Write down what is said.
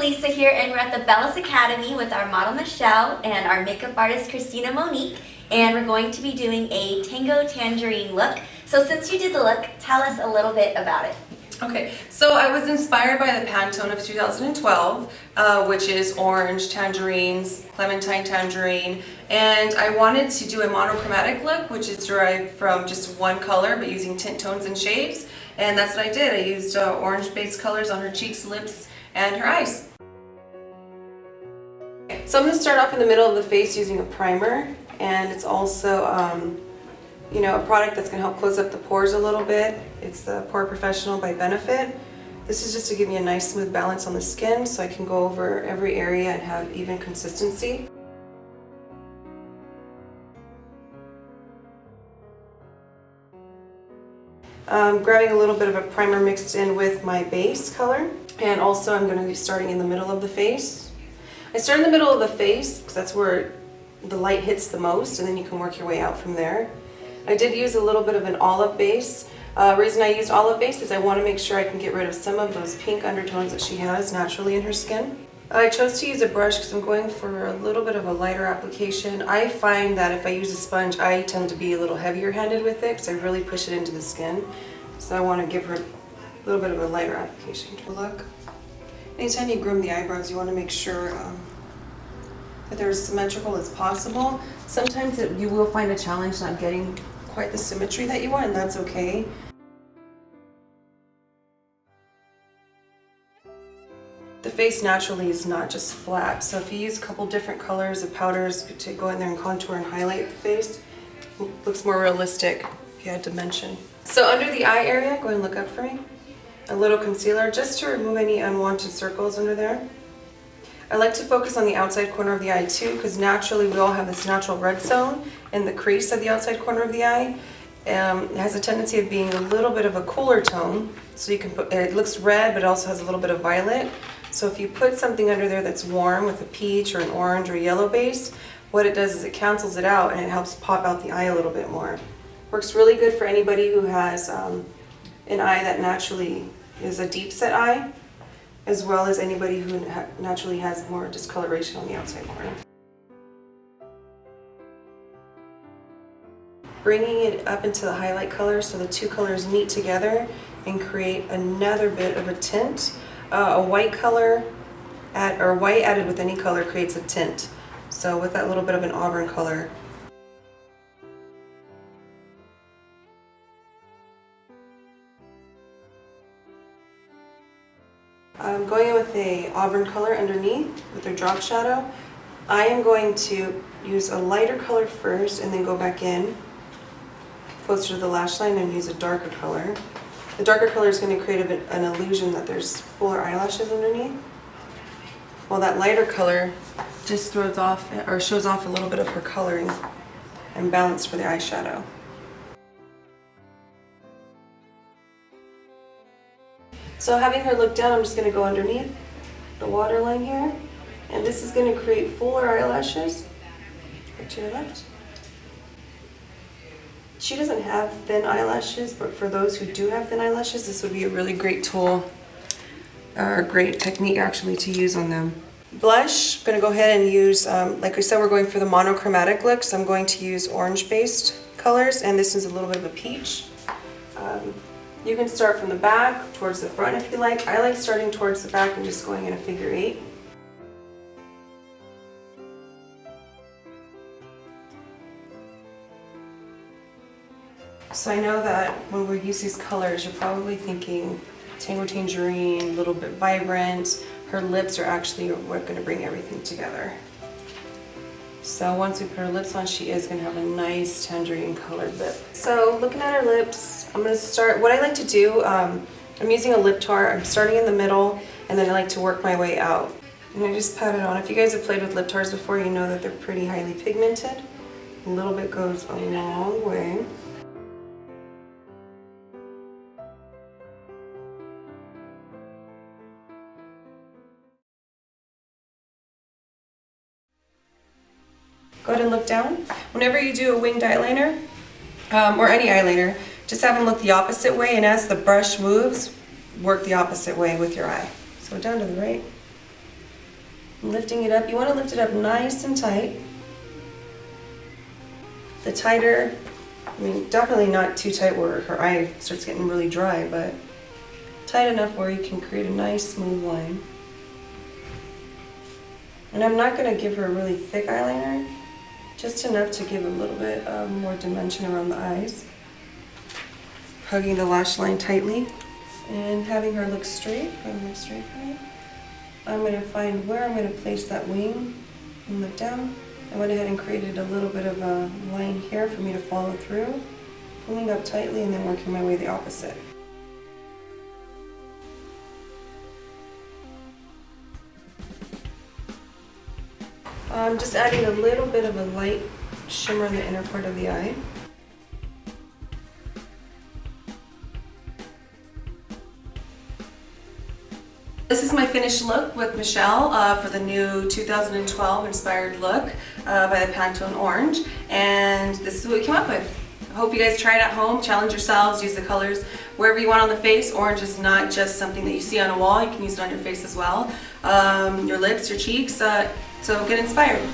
Lisa here, and we're at the Bellas Academy with our model Michelle and our makeup artist Christina Monique, and we're going to be doing a Tango Tangerine look. So since you did the look, tell us a little bit about it. Okay, so I was inspired by the Pantone of 2012, which is orange, tangerines, clementine tangerine, and I wanted to do a monochromatic look, which is derived from just one color but using tint tones and shades, and that's what I did. I used orange-based colors on her cheeks, lips, and her eyes. So I'm going to start off in the middle of the face using a primer, and it's also you know, a product that's going to help close up the pores a little bit. It's the Pore Professional by Benefit. This is just to give me a nice smooth balance on the skin so I can go over every area and have even consistency. Grabbing a little bit of a primer mixed in with my base color, and also I'm going to be starting in the middle of the face. I start in the middle of the face because that's where the light hits the most, and then you can work your way out from there. I did use a little bit of an olive base. Reason I used olive base is I want to make sure I can get rid of some of those pink undertones that she has naturally in her skin. I chose to use a brush because I'm going for a little bit of a lighter application. I find that if I use a sponge, I tend to be a little heavier handed with it because I really push it into the skin. So I want to give her a little bit of a lighter application to look. Anytime you groom the eyebrows, you want to make sure that they're as symmetrical as possible. Sometimes you will find a challenge not getting quite the symmetry that you want, and that's okay. The face naturally is not just flat, so if you use a couple different colors of powders to go in there and contour and highlight the face, it looks more realistic if you had dimension. So under the eye area, go ahead and look up for me. A little concealer just to remove any unwanted circles under there. I like to focus on the outside corner of the eye too, because naturally we all have this natural red zone in the crease of the outside corner of the eye. It has a tendency of being a little bit of a cooler tone, so you can put, it looks red but it also has a little bit of violet. So if you put something under there that's warm with a peach or an orange or yellow base, what it does is it cancels it out and it helps pop out the eye a little bit more. Works really good for anybody who has an eye that naturally is a deep set eye, as well as anybody who naturally has more discoloration on the outside corner. Bringing it up into the highlight color so the two colors meet together and create another bit of a tint. A white color, or white added with any color creates a tint. So with that little bit of an auburn color. I'm going in with a auburn color underneath with a drop shadow. I am going to use a lighter color first and then go back in closer to the lash line and use a darker color. The darker color is going to create an illusion that there's fuller eyelashes underneath, while that lighter color just throws off or shows off a little bit of her coloring and balance for the eyeshadow. So having her look down, I'm just going to go underneath the waterline here, and this is going to create fuller eyelashes. Right to your left. She doesn't have thin eyelashes, but for those who do have thin eyelashes, this would be a really great tool, or a great technique actually to use on them. Blush, I'm going to go ahead and use, like I said, we're going for the monochromatic look, so I'm going to use orange-based colors, and this is a little bit of a peach. You can start from the back towards the front if you like. I like starting towards the back and just going in a figure 8. So I know that when we use these colors, you're probably thinking Tango Tangerine, a little bit vibrant. Her lips are actually what's going to bring everything together. So once we put her lips on, she is going to have a nice tangerine colored lip. So looking at her lips, I'm going to start, what I like to do, I'm using a lip tart. I'm starting in the middle and then I like to work my way out. And I just pat it on. If you guys have played with lip tarts before, you know that they're pretty highly pigmented. A little bit goes a long way. Go ahead and look down. Whenever you do a winged eyeliner, or any eyeliner, just have them look the opposite way, and as the brush moves, work the opposite way with your eye. So down to the right. I'm lifting it up. You want to lift it up nice and tight. The tighter, I mean, definitely not too tight where her eye starts getting really dry, but tight enough where you can create a nice smooth line. And I'm not going to give her a really thick eyeliner, just enough to give a little bit more dimension around the eyes. Hugging the lash line tightly and having her look straight. Look straight for me. I'm going to find where I'm going to place that wing and look down. I went ahead and created a little bit of a line here for me to follow through, pulling up tightly and then working my way the opposite. I'm just adding a little bit of a light shimmer in the inner part of the eye. This is my finished look with Michelle for the new 2012 inspired look by the Pantone Orange, and this is what we came up with. I hope you guys try it at home, challenge yourselves, use the colors wherever you want on the face. Orange is not just something that you see on a wall, you can use it on your face as well. Your lips, your cheeks, so get inspired.